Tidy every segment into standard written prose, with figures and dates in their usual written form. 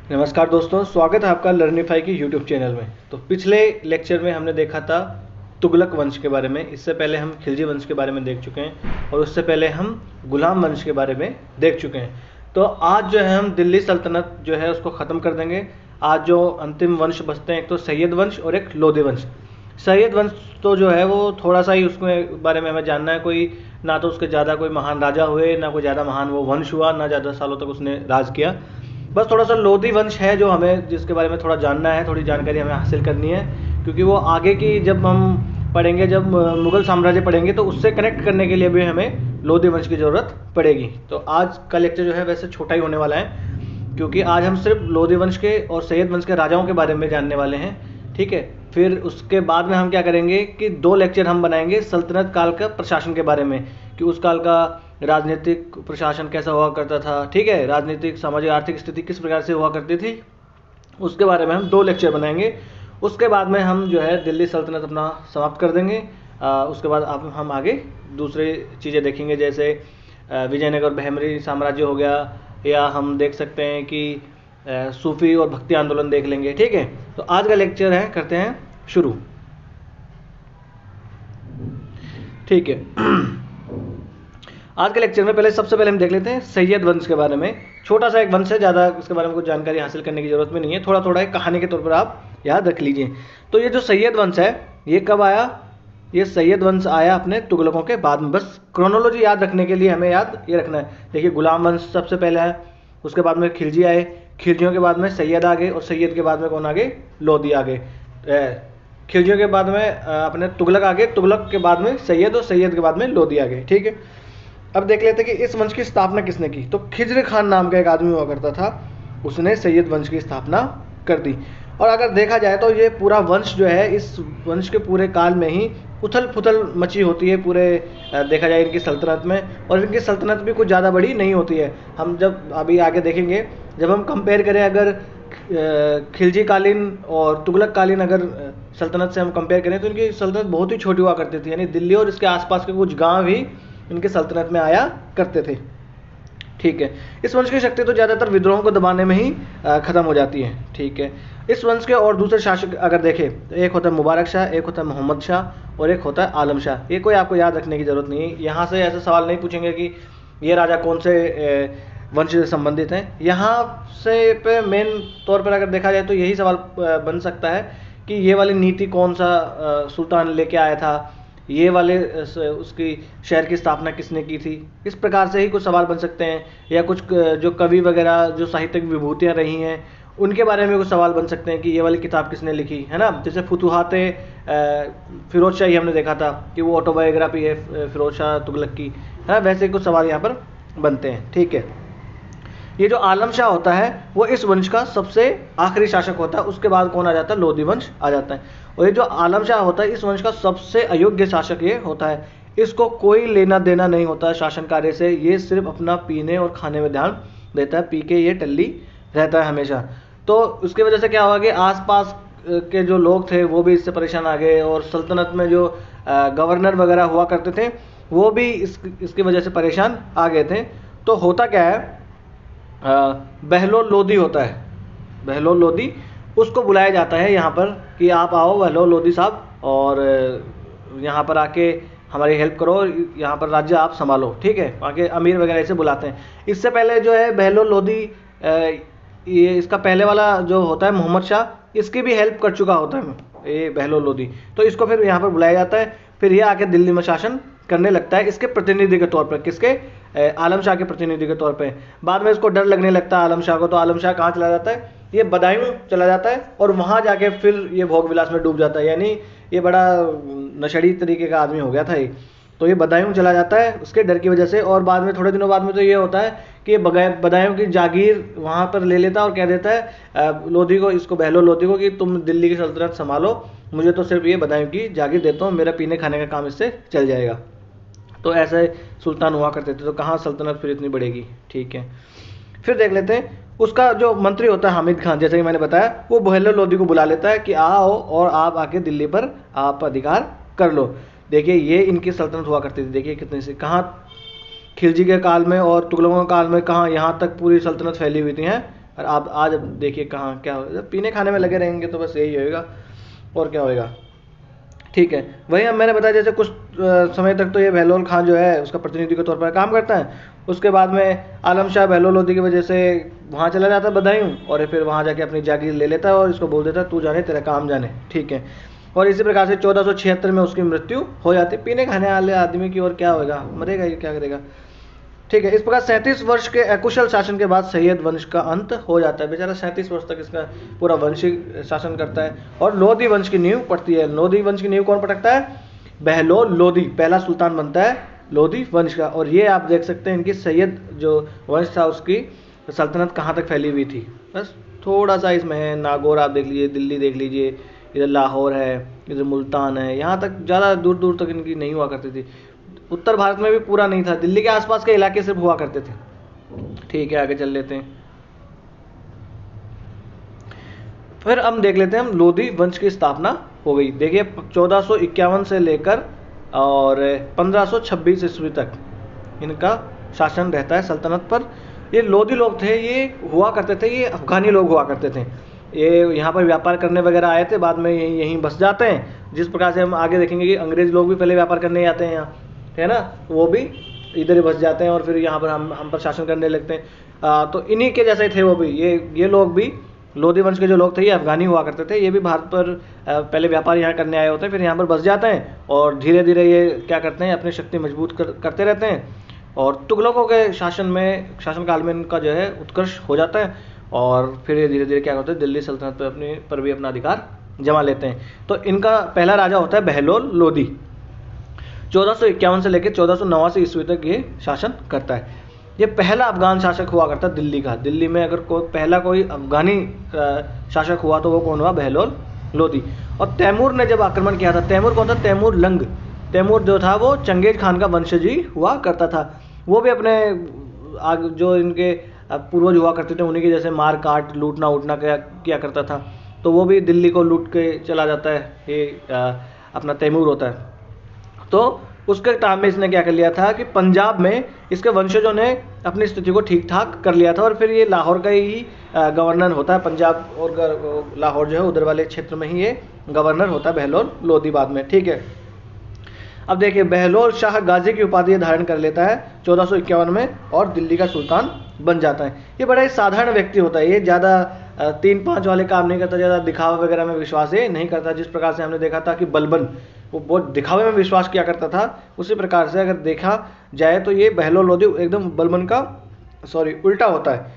नमस्कार दोस्तों, स्वागत है आपका लर्निफाई की यूट्यूब चैनल में। तो पिछले लेक्चर में हमने देखा था तुगलक वंश के बारे में। इससे पहले हम खिलजी वंश के बारे में देख चुके हैं और उससे पहले हम गुलाम वंश के बारे में देख चुके हैं। तो आज जो है हम दिल्ली सल्तनत जो है उसको ख़त्म कर देंगे। आज जो अंतिम वंश बचते हैं, एक तो सैयद वंश और एक लोधी वंश। सैयद वंश तो जो है वो थोड़ा सा ही उसके बारे में हमें जानना है। कोई ना तो उसके ज़्यादा कोई महान राजा हुए, ना कोई ज़्यादा महान वो वंश हुआ, ना ज़्यादा सालों तक उसने राज किया। बस थोड़ा सा लोधी वंश है जो हमें, जिसके बारे में थोड़ा जानना है, थोड़ी जानकारी हमें हासिल करनी है, क्योंकि वो आगे की जब हम पढ़ेंगे, जब मुग़ल साम्राज्य पढ़ेंगे तो उससे कनेक्ट करने के लिए भी हमें लोधी वंश की ज़रूरत पड़ेगी। तो आज का लेक्चर जो है वैसे छोटा ही होने वाला है, क्योंकि आज हम सिर्फ लोधी वंश के और सैयद वंश के राजाओं के बारे में जानने वाले हैं। ठीक है, फिर उसके बाद में हम क्या करेंगे कि 2 लेक्चर हम बनाएंगे सल्तनत काल का प्रशासन के बारे में, कि उस काल का राजनीतिक प्रशासन कैसा हुआ करता था। ठीक है, राजनीतिक, सामाजिक, आर्थिक स्थिति किस प्रकार से हुआ करती थी, उसके बारे में हम 2 लेक्चर बनाएंगे। उसके बाद में हम जो है दिल्ली सल्तनत अपना समाप्त कर देंगे। उसके बाद अब हम आगे दूसरी चीज़ें देखेंगे, जैसे विजयनगर बहमनी साम्राज्य हो गया, या हम देख सकते हैं कि सूफी और भक्ति आंदोलन देख लेंगे। ठीक है, तो आज का लेक्चर है, करते हैं शुरू। ठीक है, आज के लेक्चर में सबसे पहले हम देख लेते हैं सैयद वंश के बारे में। छोटा सा एक वंश है, ज़्यादा इसके बारे में कुछ जानकारी हासिल करने की जरूरत भी नहीं है, थोड़ा थोड़ा एक कहानी के तौर पर आप याद रख लीजिए। तो ये जो सैयद वंश है ये कब आया? ये सैयद वंश आया अपने तुगलकों के बाद में। बस क्रोनोलॉजी याद रखने के लिए हमें याद ये रखना है। देखिए, गुलाम वंश सबसे पहले है, उसके बाद में खिलजी आए, खिलजियों के बाद में सैयद आ गए, और सैयद के बाद में कौन आ गए? लोधी आ गए। खिलजियों के बाद में अपने तुगलक आ गए, तुगलक के बाद में सैयद, और सैयद के बाद में लोधी आ गए। ठीक है, अब देख लेते हैं कि इस वंश की स्थापना किसने की। तो खिज्र खान नाम का एक आदमी हुआ करता था, उसने सैयद वंश की स्थापना कर दी। और अगर देखा जाए तो ये पूरा वंश जो है, इस वंश के पूरे काल में ही उथल पुथल मची होती है पूरे, देखा जाए इनकी सल्तनत में। और इनकी सल्तनत भी कुछ ज़्यादा बड़ी नहीं होती है। हम जब अभी आगे देखेंगे, जब हम कंपेयर करें अगर खिलजी कालीन और तुगलक कालीन अगर सल्तनत से हम कंपेयर करें, तो इनकी सल्तनत बहुत ही छोटी हुआ करती थी। यानी दिल्ली और इसके आसपास के कुछ गांव भी इनके सल्तनत में आया करते थे। ठीक है, इस वंश की शक्ति तो ज़्यादातर विद्रोहों को दबाने में ही ख़त्म हो जाती है। ठीक है, इस वंश के और दूसरे शासक अगर देखें तो एक होता है मुबारक शाह, एक होता है मोहम्मद शाह, और एक होता है आलम शाह। ये कोई आपको याद रखने की ज़रूरत नहीं है। यहाँ से ऐसे सवाल नहीं पूछेंगे कि ये राजा कौन से वंश से संबंधित हैं। यहाँ से पे मेन तौर पर अगर देखा जाए तो यही सवाल बन सकता है कि ये वाली नीति कौन सा सुल्तान लेके आया था, ये वाले उसकी शहर की स्थापना किसने की थी। इस प्रकार से ही कुछ सवाल बन सकते हैं, या कुछ जो कवि वगैरह जो साहित्यिक विभूतियाँ रही हैं उनके बारे में कुछ सवाल बन सकते हैं कि ये वाली किताब किसने लिखी है ना। जैसे फुतुहाते फिरोज शाही हमने देखा था कि वो ऑटोबायोग्राफी है फिरोज शाह तुगलक की, है ना। वैसे कुछ सवाल यहाँ पर बनते हैं। ठीक है, ये जो आलम शाह होता है वो इस वंश का सबसे आखिरी शासक होता है। उसके बाद कौन आ जाता है? लोधी वंश आ जाता है। और ये जो आलम शाह होता है इस वंश का सबसे अयोग्य शासक ये होता है। इसको कोई लेना देना नहीं होता है शासन कार्य से। ये सिर्फ अपना पीने और खाने में ध्यान देता है, पी के ये टल्ली रहता है हमेशा। तो उसकी वजह से क्या हुआ कि आसपास के जो लोग थे वो भी इससे परेशान आ गए, और सल्तनत में जो गवर्नर वगैरह हुआ करते थे वो भी इसकी वजह से परेशान आ गए थे। तो होता क्या है, बहलोल लोधी होता है, बहलोल लोधी, उसको बुलाया जाता है यहाँ पर कि आप आओ बहलोल लोधी साहब, और यहाँ पर आके हमारी हेल्प करो, यहाँ पर राज्य आप संभालो। ठीक है, आके अमीर वगैरह से बुलाते हैं। इससे पहले जो है बहलोल लोधी, ये इसका पहले वाला जो होता है मोहम्मद शाह, इसकी भी हेल्प कर चुका होता है ये बहलोल लोधी। तो इसको फिर यहाँ पर बुलाया जाता है, फिर ये आके दिल्ली में शासन करने लगता है इसके प्रतिनिधि के तौर पर। किसके? आलम शाह के प्रतिनिधि के तौर पे। बाद में इसको डर लगने लगता है आलम शाह को, तो आलम शाह कहाँ चला जाता है? ये बदायूं चला जाता है, और वहाँ जाके फिर ये भोग विलास में डूब जाता है। यानी ये बड़ा नशेड़ी तरीके का आदमी हो गया था ये। तो ये बदायूं चला जाता है उसके डर की वजह से। और बाद में थोड़े दिनों बाद में तो ये होता है कि ये बदायूं की जागीर वहाँ पर ले लेता है, और कह देता है लोधी को, इसको बहलोल लोधी को, कि तुम दिल्ली की सल्तनत संभालो, मुझे तो सिर्फ ये बदायूं की जागीर देता हूँ, मेरा पीने खाने का काम इससे चल जाएगा। तो ऐसे सुल्तान हुआ करते थे। तो कहाँ सल्तनत फिर इतनी बढ़ेगी। ठीक है, फिर देख लेते हैं उसका जो मंत्री होता है हामिद खान, जैसे कि मैंने बताया, वो बहलोल लोधी को बुला लेता है कि आओ और आप आके दिल्ली पर आप अधिकार कर लो। देखिए, ये इनकी सल्तनत हुआ करती थी। देखिए कितने से, कहाँ खिलजी के काल में और तुगलकों के काल में कहाँ यहाँ तक पूरी सल्तनत फैली हुई थी, हैं और आप आज देखिए कहाँ क्या हो, पीने खाने में लगे रहेंगे तो बस यही होएगा और क्या होएगा। ठीक है, वही हम मैंने बताया जैसे कुछ समय तक तो ये बहलोल खान जो है उसका प्रतिनिधि के तौर पर काम करता है। उसके बाद में आलम शाह बहलोल लोधी की वजह से वहाँ चला जाता है बदायूं, और फिर वहाँ जाके अपनी जागीर ले लेता है और इसको बोल देता है तू जाने तेरा काम जाने। ठीक है, और इसी प्रकार से 1476 में उसकी मृत्यु हो जाती है। पीने खाने वाले आदमी की और क्या होगा, मरेगा ये, क्या करेगा। ठीक है, इस प्रकार 37 वर्ष के अकुशल शासन के बाद सैयद वंश का अंत हो जाता है। बेचारा 37 वर्ष तक इसका पूरा वंश ही शासन करता है और लोधी वंश की नींव पड़ती है। लोधी वंश की नींव कौन पटकता है? बहलोल लोधी, पहला सुल्तान बनता है लोधी वंश का। और ये आप देख सकते हैं इनकी सैयद जो वंश था उसकी सल्तनत कहाँ तक फैली हुई थी। बस थोड़ा सा इसमें है, नागौर आप देख लीजिए, दिल्ली देख लीजिए, इधर लाहौर है, इधर मुल्तान है, यहाँ तक ज़्यादा दूर दूर तक इनकी नहीं हुआ करती थी। उत्तर भारत में भी पूरा नहीं था, दिल्ली के आसपास के इलाके सिर्फ हुआ करते थे। ठीक है, आगे चल लेते हैं। फिर हम देख लेते हैं हम लोधी वंश की स्थापना हो गई। देखिए 1451 से लेकर और 1526 ईस्वी तक इनका शासन रहता है सल्तनत पर। ये लोधी लोग थे, ये हुआ करते थे, ये अफगानी लोग हुआ करते थे। ये यहाँ पर व्यापार करने वगैरह आए थे, बाद में यहीं बस जाते हैं। जिस प्रकार से हम आगे देखेंगे कि अंग्रेज लोग भी पहले व्यापार करने आते हैं यहाँ, है ना, वो भी इधर ही बस जाते हैं और फिर यहाँ पर हम पर शासन करने लगते हैं। तो इन्हीं के जैसे थे वो भी, ये लोग भी लोधी वंश के जो लोग थे ये अफगानी हुआ करते थे। ये भी भारत पर पहले व्यापार यहाँ करने आए होते हैं, फिर यहाँ पर बस जाते हैं और धीरे धीरे ये क्या करते हैं, अपनी शक्ति मजबूत करते रहते हैं। और तुगलकों के शासनकाल में इनका जो है उत्कर्ष हो जाता है और फिर ये धीरे धीरे क्या करते हैं, दिल्ली सल्तनत पर भी अपना अधिकार जमा लेते हैं। तो इनका पहला राजा होता है बहलोल लोधी। 1451 से लेकर 1489 ईस्वी तक ये शासन करता है। ये पहला अफगान शासक हुआ करता है दिल्ली का। दिल्ली में अगर पहला कोई अफगानी शासक हुआ तो वो कौन हुआ? बहलोल लोधी। और तैमूर ने जब आक्रमण किया था, तैमूर कौन था? तैमूर लंग। तैमूर जो था वो चंगेज खान का वंशज ही हुआ करता था। वो भी अपने जो इनके पूर्वज हुआ करते थे उन्हीं के जैसे मार काट लूटना उटना किया करता था। तो वो भी दिल्ली को लूट के चला जाता है, ये अपना तैमूर होता है। तो उसके टाइम में इसने क्या कर लिया था कि पंजाब में इसके वंशजों ने अपनी स्थिति को ठीक ठाक कर लिया था और फिर ये लाहौर का ही गवर्नर होता है। पंजाब और लाहौर जो है उधर वाले क्षेत्र में ही ये गवर्नर होता है बहलोल लोधी बाद में। ठीक है, अब देखिए बहलोल शाह गाजी की उपाधि धारण कर लेता है 1451 में और दिल्ली का सुल्तान बन जाता है। ये बड़ा ही साधारण व्यक्ति होता है, ये ज़्यादा 3-5 वाले काम नहीं करता, ज़्यादा दिखावा वगैरह में विश्वास ये नहीं करता। जिस प्रकार से हमने देखा था कि बलबन वो बहुत दिखावे में विश्वास किया करता था, उसी प्रकार से अगर देखा जाए तो ये बहलोल लोधी एकदम बलबन का उल्टा होता है।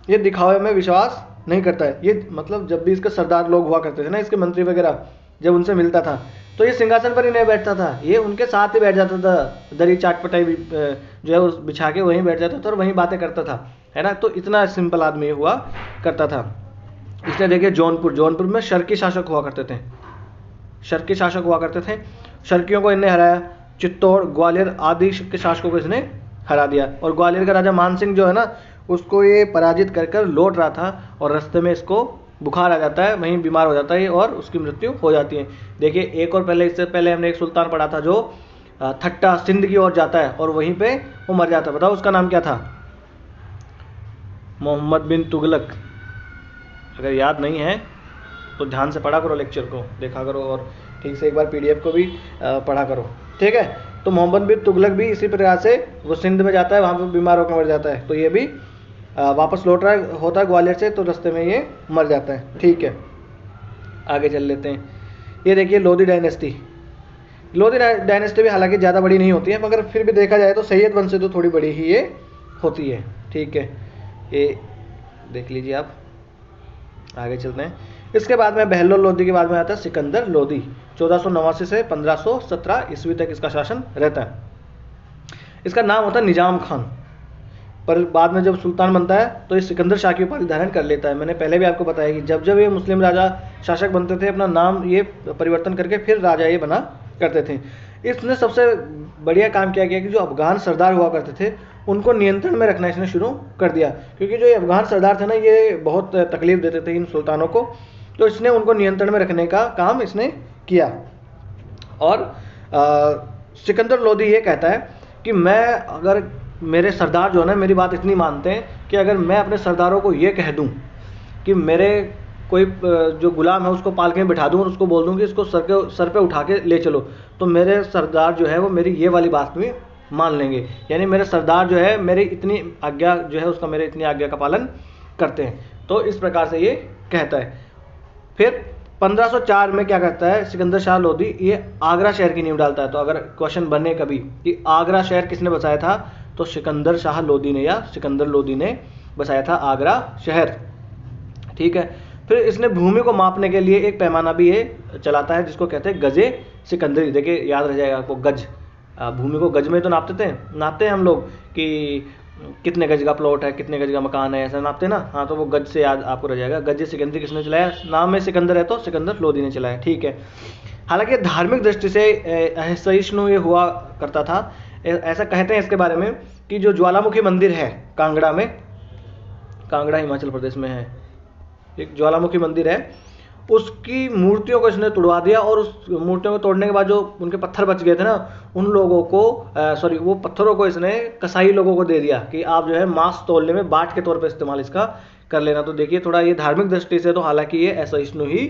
ये दिखावे में विश्वास नहीं करता है। ये मतलब जब भी इसके सरदार लोग हुआ करते थे ना, इसके मंत्री वगैरह, जब उनसे मिलता था तो ये सिंहासन पर ही नहीं बैठता था, ये उनके साथ ही बैठ जाता था, दरी चाटपटाई जो है उस बिछा के वहीं बैठ जाता था और वहीं बातें करता था, है ना। तो इतना सिंपल आदमी हुआ करता था। इसने देखिए जौनपुर में शर्की शासक हुआ करते थे, शर्की शासक हुआ करते थे। शर्कियों को इनने हराया। चित्तौड़ ग्वालियर आदि के शासकों को इसने हरा दिया। और ग्वालियर का राजा मान सिंह जो है ना, उसको ये पराजित कर लौट रहा था और रास्ते में इसको बुखार आ जाता है, वहीं बीमार हो जाता है और उसकी मृत्यु हो जाती है। देखिए एक और पहले, इससे पहले हमने एक सुल्तान पढ़ा था जो थट्टा सिंध की ओर जाता है और वहीं पे वो मर जाता है। बताओ उसका नाम क्या था? मोहम्मद बिन तुगलक। अगर याद नहीं है तो ध्यान से पढ़ा करो, लेक्चर को देखा करो और ठीक से एक बार पीडीएफ को भी पढ़ा करो। ठीक है, तो मोहम्मद बिन तुगलक भी इसी प्रकार से वो सिंध में जाता है, वहाँ पे बीमार होकर मर जाता है। तो ये भी वापस लौट रहा होता है ग्वालियर से, तो रास्ते में ये मर जाता है। ठीक है, आगे चल लेते हैं। ये देखिए लोधी डायनेस्टी। लोधी डायनेस्टी भी हालांकि ज़्यादा बड़ी नहीं होती है, मगर फिर भी देखा जाए तो सैयद वंश से तो थोड़ी बड़ी ही ये होती है। ठीक है, ये देख लीजिए आप। आगे चलते हैं। इसके बाद में बहलोल लोधी के बाद में आता है सिकंदर लोधी। 1489 से 1517 ईस्वी तक इसका शासन रहता है। इसका नाम होता है निजाम खान, पर बाद में जब सुल्तान बनता है तो ये सिकंदर शाह की उपाधि धारण कर लेता है। मैंने पहले भी आपको बताया कि जब ये मुस्लिम राजा शासक बनते थे, अपना नाम ये परिवर्तन करके फिर राजा ये बना करते थे। इसने सबसे बढ़िया काम क्या किया कि जो अफगान सरदार हुआ करते थे उनको नियंत्रण में रखना इसने शुरू कर दिया, क्योंकि जो ये अफगान सरदार थे ना, ये बहुत तकलीफ देते थे इन सुल्तानों को। तो इसने उनको नियंत्रण में रखने का काम इसने किया। और सिकंदर लोधी ये कहता है कि मैं अगर मेरे सरदार जो है ना मेरी बात इतनी मानते हैं कि अगर मैं अपने सरदारों को ये कह दूं कि मेरे कोई जो गुलाम है उसको पालके में बिठा दूं और उसको बोल दूं कि इसको सर पे उठा के ले चलो, तो मेरे सरदार जो है वो मेरी ये वाली बात भी मान लेंगे। यानी मेरे सरदार जो है मेरी इतनी आज्ञा जो है उसका मेरे इतनी आज्ञा का पालन करते हैं। तो इस प्रकार से ये कहता है। फिर 1504 में क्या करता है सिकंदर शाह लोधी, ये आगरा शहर की नींव डालता है। तो अगर क्वेश्चन बने कभी कि आगरा शहर किसने बसाया था, तो सिकंदर शाह लोधी ने या सिकंदर लोधी ने बसाया था आगरा शहर। ठीक है। फिर इसने भूमि को मापने के लिए एक पैमाना भी ये चलाता है जिसको कहते हैं गजे सिकंदरी। देखिए याद रह जाएगा आपको, गज, भूमि को गज में तो नापते हैं हम लोग कि कितने गज का प्लॉट है, कितने गज का मकान है, ऐसा नापते हैं ना। हाँ, तो वो गज से याद आपको रह जाएगा। गज सिकंदरी किसने चलाया, नाम में सिकंदर है तो सिकंदर लोधी ने चलाया। ठीक है। हालांकि धार्मिक दृष्टि से असहिष्णु ये हुआ करता था। ऐसा कहते हैं इसके बारे में कि जो ज्वालामुखी मंदिर है कांगड़ा में, कांगड़ा हिमाचल प्रदेश में है, एक ज्वालामुखी मंदिर है, उसकी मूर्तियों को इसने तोड़वा दिया और उस मूर्तियों को तोड़ने के बाद जो उनके पत्थर बच गए थे ना, उन लोगों को वो पत्थरों को इसने कसाई लोगों को दे दिया कि आप जो है मांस तोड़ने में बाट के तौर पे इस्तेमाल इसका कर लेना। तो देखिए थोड़ा ये धार्मिक दृष्टि से तो हालांकि ये असहिष्णु ही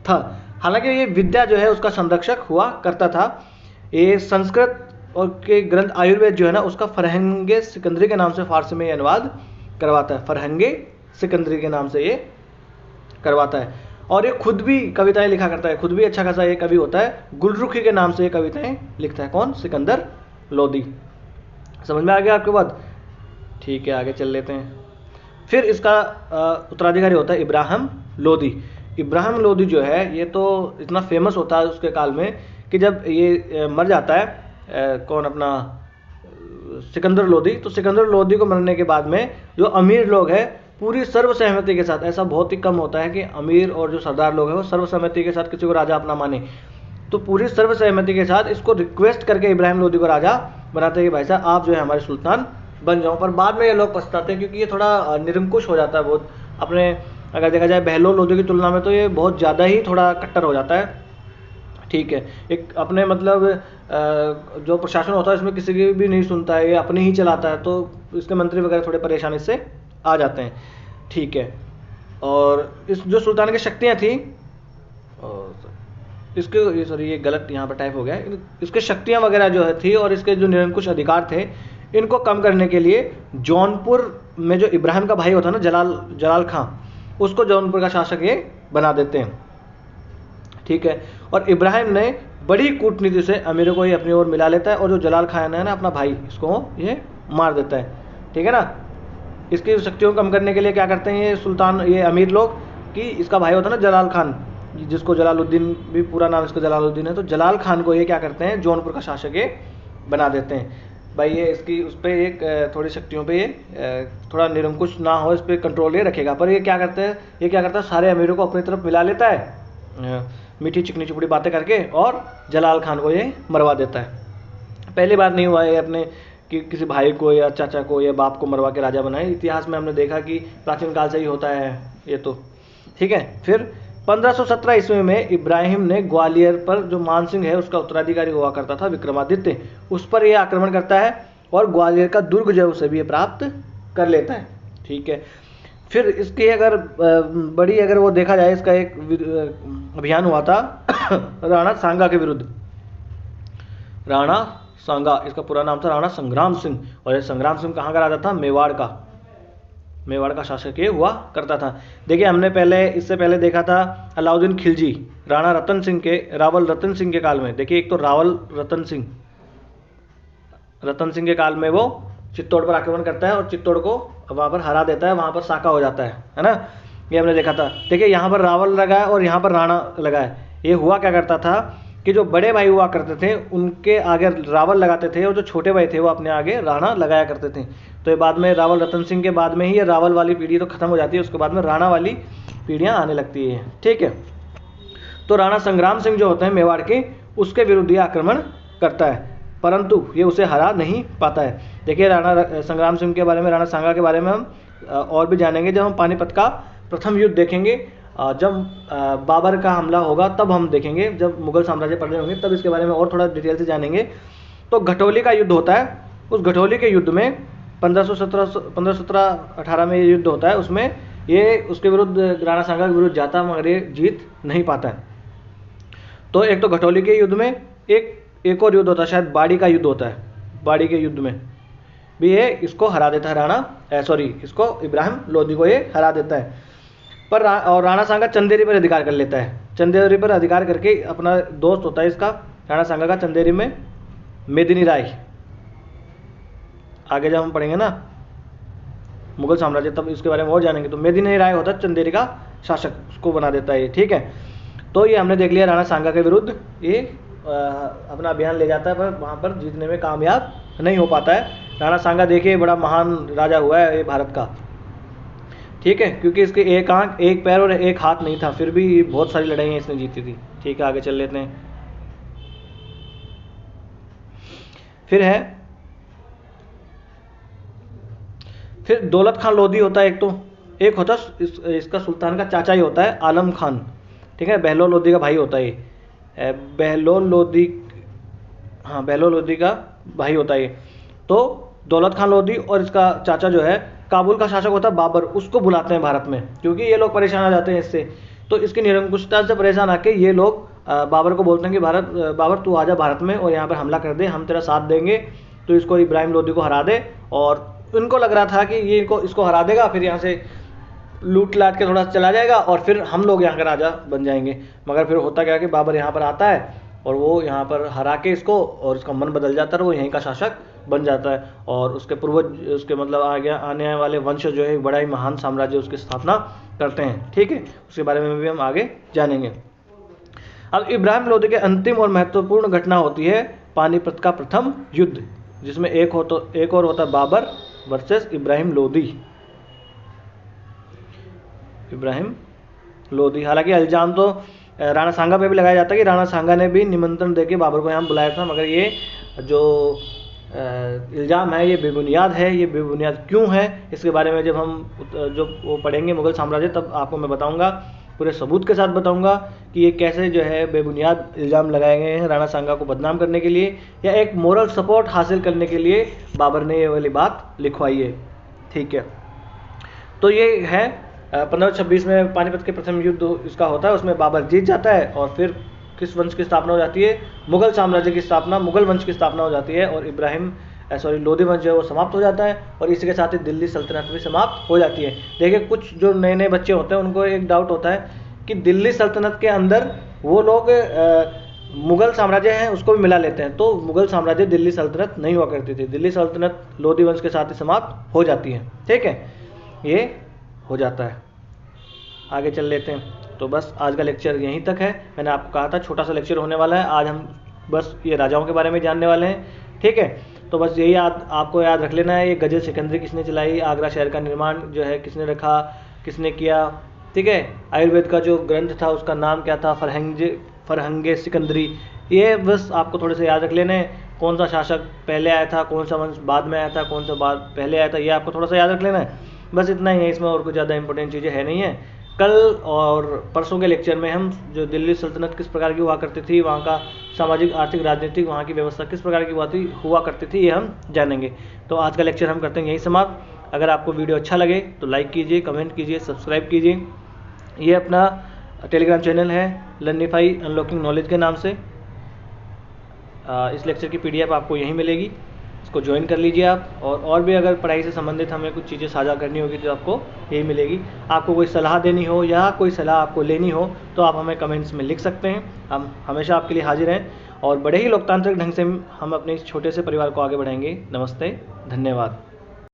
था। हालांकि ये विद्या जो है उसका संरक्षक हुआ करता था। ये संस्कृत और के ग्रंथ आयुर्वेद जो है ना उसका फरहंगे सिकंदरी के नाम से फारसी में अनुवाद करवाता है। फरहंगे सिकंदरी के नाम से ये करवाता है। और ये खुद भी कविताएं लिखा करता है, खुद भी अच्छा खासा ये कवि होता है। गुलरुखी के नाम से ये कविताएं लिखता है। कौन, सिकंदर लोधी। समझ में आ गया आपके बात? ठीक है, आगे चल लेते हैं। फिर इसका उत्तराधिकारी होता है इब्राहिम लोधी। इब्राहिम लोधी जो है ये तो इतना फेमस होता है उसके काल में कि जब ये मर जाता है कौन, अपना सिकंदर लोधी। तो सिकंदर लोधी को मरने के बाद में जो अमीर लोग हैं पूरी सर्वसहमति के साथ, ऐसा बहुत ही कम होता है कि अमीर और जो सरदार लोग हैं वो सर्वसहमति के साथ किसी को राजा अपना माने, तो पूरी सर्वसहमति के साथ इसको रिक्वेस्ट करके इब्राहिम लोधी को राजा बनाते हैं कि भाई साहब आप जो है हमारे सुल्तान बन जाओ। पर बाद में ये लोग पछताते हैं क्योंकि ये थोड़ा निरंकुश हो जाता है बहुत। अपने अगर देखा जाए बहलोल लोधी की तुलना में तो ये बहुत ज़्यादा ही थोड़ा कट्टर हो जाता है। ठीक है। एक अपने मतलब जो प्रशासन होता है इसमें किसी की भी नहीं सुनता है, ये अपने ही चलाता है, तो इसके मंत्री वगैरह थोड़े परेशानी से आ जाते हैं। ठीक है। और इस जो सुल्तान की शक्तियाँ थी, इसके सॉरी ये गलत यहाँ पर टाइप हो गया, इसके शक्तियाँ वगैरह जो है थी और इसके जो निरंकुश अधिकार थे इनको कम करने के लिए जौनपुर में जो इब्राहिम का भाई होता है ना जलाल खां, उसको जौनपुर का शासक ये बना देते हैं। ठीक है। और इब्राहिम ने बड़ी कूटनीति से अमीरों को ये अपनी ओर मिला लेता है और जो जलाल खान है ना अपना भाई, इसको ये मार देता है। ठीक है ना। इसकी शक्तियों को कम करने के लिए क्या करते हैं ये सुल्तान, ये अमीर लोग, कि इसका भाई होता है ना जलाल खान, जिसको जलालुद्दीन भी पूरा नाम इसका जलालुद्दीन है, तो जलाल खान को ये क्या करते हैं जौनपुर का शासक ये बना देते हैं। भाई ये इसकी उस पर एक थोड़ी शक्तियों पे ये थोड़ा निरंकुश ना हो, इस पर कंट्रोल ये रखेगा। पर ये क्या करता है सारे अमीरों को अपनी तरफ मिला लेता है मीठी चिकनी चुपड़ी बातें करके, और जलाल खान को ये मरवा देता है। पहली बार नहीं हुआ ये अपने कि किसी भाई को या चाचा को या बाप को मरवा के राजा बनाए। इतिहास में हमने देखा कि प्राचीन काल से ही होता है ये तो। ठीक है। फिर 1517 ईस्वी में इब्राहिम ने ग्वालियर पर जो मानसिंह है उसका उत्तराधिकारी हुआ करता था विक्रमादित्य, उस पर यह आक्रमण करता है और ग्वालियर का दुर्ग जो उसे भी प्राप्त कर लेता है। ठीक है। फिर इसकी अगर बड़ी अगर वो देखा जाए, इसका एक अभियान हुआ था राणा सांगा के विरुद्ध। राणा सांगा, इसका पूरा नाम था राणा संग्राम सिंह, और ये संग्राम सिंह कहाँ का राजा था, मेवाड़ का शासक ये हुआ करता था। देखिए हमने इससे पहले देखा था अलाउद्दीन खिलजी राणा रावल रतन सिंह के काल में। देखिए एक तो रावल रतन सिंह के काल में वो चित्तौड़ पर आक्रमण करता है और चित्तौड़ को वहाँ पर हरा देता है, वहाँ पर साका हो जाता है ना, ये हमने देखा था। देखिए यहाँ पर रावल लगा है और यहाँ पर राणा लगा है। ये हुआ क्या करता था कि जो बड़े भाई हुआ करते थे उनके आगे रावल लगाते थे और जो छोटे भाई थे वो अपने आगे राणा लगाया करते थे। तो ये बाद में रावल रतन सिंह के बाद में ही ये रावल वाली पीढ़ी तो खत्म हो जाती है, उसके बाद में राणा वाली पीढ़ियाँ आने लगती है। ठीक है। तो राणा संग्राम सिंह जो होते हैं मेवाड़ के, उसके विरुद्ध ये आक्रमण करता है, परंतु ये उसे हरा नहीं पाता है। देखिए राणा संग्राम सिंह के बारे में, राणा सांगा के बारे में हम और भी जानेंगे जब हम पानीपत का प्रथम युद्ध देखेंगे। जब बाबर का हमला होगा तब हम देखेंगे, जब मुगल साम्राज्य पड़ रहे होंगे तब इसके बारे में और थोड़ा डिटेल से जानेंगे। तो घटोली का युद्ध होता है, उस घटोली के युद्ध में 1517-18 में ये युद्ध होता है, उसमें ये उसके विरुद्ध राणा सांगा के विरुद्ध जाता है, मगर ये जीत नहीं पाता है। तो एक तो घटोली के युद्ध में एक और युद्ध होता है, शायद बाड़ी का युद्ध होता है। बाड़ी के युद्ध में भी ये इसको हरा देता है इसको इब्राहिम लोदी को ये हरा देता है। पर राणा सांगा चंदेरी पर अधिकार कर लेता है। चंदेरी पर अधिकार करके अपना दोस्त होता है इसका राणा सांगा का चंदेरी में मेदिनी राय, आगे जब हम पढ़ेंगे ना मुगल साम्राज्य तब इसके बारे में और जानेंगे। तो मेदिनी राय होता है चंदेरी का शासक, उसको बना देता है ये, ठीक है। तो ये हमने देख लिया राणा सांगा के विरुद्ध ये अपना अभियान ले जाता है, पर वहाँ पर जीतने में कामयाब नहीं हो पाता है। राणा सांगा देखिए बड़ा महान राजा हुआ है ये भारत का, ठीक है, क्योंकि इसके एक आंख, एक पैर और एक हाथ नहीं था, फिर भी बहुत सारी लड़ाइयाँ इसने जीती थी, ठीक है। आगे चल लेते हैं। फिर दौलत खान लोधी होता है एक होता है इसका सुल्तान का चाचा ही होता है आलम खान, ठीक है। बहलोल लोधी का भाई होता है ये, बहलोल लोधी का भाई होता है ये। तो दौलत खान लोधी और इसका चाचा जो है काबुल का शासक होता है बाबर, उसको बुलाते हैं भारत में, क्योंकि ये लोग परेशान आ जाते हैं इससे। तो इसकी निरंकुशता से परेशान आके ये लोग बाबर को बोलते हैं कि बाबर तू आजा भारत में और यहाँ पर हमला कर दे, हम तेरा साथ देंगे, तो इसको इब्राहिम लोदी को हरा दे। और उनको लग रहा था कि ये इसको हरा देगा, फिर यहाँ से लूट लाट के थोड़ा चला जाएगा और फिर हम लोग यहाँ का राजा बन जाएंगे। मगर फिर होता क्या कि बाबर यहाँ पर आता है और वो यहाँ पर हरा के इसको, और इसका मन बदल जाता है, वो यहीं का शासक बन जाता है। और उसके पूर्वज, उसके मतलब आने वाले वंश जो है बड़ा ही महान साम्राज्य उसकी स्थापना करते हैं, ठीक है। उसके बारे में भी हम आगे जानेंगे। अब इब्राहिम लोदी के अंतिम और महत्वपूर्ण घटना होती है पानीपत का प्रथम युद्ध, जिसमें एक और होता है बाबर वर्सेस इब्राहिम लोदी। हालांकि इल्जाम तो राणा सांगा पे भी लगाया जाता है कि राणा सांगा ने भी निमंत्रण देके बाबर को यहाँ बुलाया था, मगर ये जो इल्ज़ाम है ये बेबुनियाद है। ये बेबुनियाद क्यों है, इसके बारे में जब हम वो पढ़ेंगे मुगल साम्राज्य, तब आपको मैं बताऊंगा, पूरे सबूत के साथ बताऊंगा कि ये कैसे जो है बेबुनियाद इल्ज़ाम लगाए गए हैं राणा सांगा को बदनाम करने के लिए, या एक मोरल सपोर्ट हासिल करने के लिए बाबर ने ये वाली बात लिखवाई है, ठीक है। तो ये है 1526 में पानीपत के प्रथम युद्ध इसका होता है, उसमें बाबर जीत जाता है और फिर किस वंश की स्थापना हो जाती है, मुगल साम्राज्य की स्थापना, मुगल वंश की स्थापना हो जाती है, और लोधी वंश जो है वो समाप्त हो जाता है, और इसी के साथ ही दिल्ली सल्तनत भी समाप्त हो जाती है। देखिए कुछ जो नए नए बच्चे होते हैं उनको एक डाउट होता है कि दिल्ली सल्तनत के अंदर वो लोग मुगल साम्राज्य है उसको भी मिला लेते हैं, तो मुगल साम्राज्य दिल्ली सल्तनत नहीं हुआ करती थी, दिल्ली सल्तनत लोधी वंश के साथ ही समाप्त हो जाती है, ठीक है। ये हो जाता है। आगे चल लेते हैं। तो बस आज का लेक्चर यहीं तक है। मैंने आपको कहा था छोटा सा लेक्चर होने वाला है, आज हम बस ये राजाओं के बारे में जानने वाले हैं, ठीक है। तो बस यही आपको याद रख लेना है, ये गजल सिकंदरी किसने चलाई, आगरा शहर का निर्माण जो है किसने रखा, किसने किया, ठीक है। आयुर्वेद का जो ग्रंथ था उसका नाम क्या था, फरहंगे सिकंदरी। ये बस आपको थोड़े से याद रख लेने हैं, कौन सा शासक पहले आया था, कौन सा वंश बाद में आया था, कौन सा बाद पहले आया था, ये आपको थोड़ा सा याद रख लेना है। बस इतना ही है, इसमें और कुछ ज़्यादा इंपॉर्टेंट चीज़ें है नहीं है। कल और परसों के लेक्चर में हम जो दिल्ली सल्तनत किस प्रकार की हुआ करती थी, वहाँ का सामाजिक आर्थिक राजनीतिक वहाँ की व्यवस्था किस प्रकार की हुआ करती थी, ये हम जानेंगे। तो आज का लेक्चर हम करते हैं यहीं समाप्त। अगर आपको वीडियो अच्छा लगे तो लाइक कीजिए, कमेंट कीजिए, सब्सक्राइब कीजिए। ये अपना टेलीग्राम चैनल है लर्निफाई अनलॉकिंग नॉलेज के नाम से। इस लेक्चर की PDF आपको यहीं मिलेगी, इसको ज्वाइन कर लीजिए आप। और भी अगर पढ़ाई से संबंधित हमें कुछ चीज़ें साझा करनी होगी तो आपको यही मिलेगी। आपको कोई सलाह देनी हो या कोई सलाह आपको लेनी हो तो आप हमें कमेंट्स में लिख सकते हैं, हम हमेशा आपके लिए हाजिर हैं, और बड़े ही लोकतांत्रिक ढंग से हम अपने इस छोटे से परिवार को आगे बढ़ाएंगे। नमस्ते, धन्यवाद।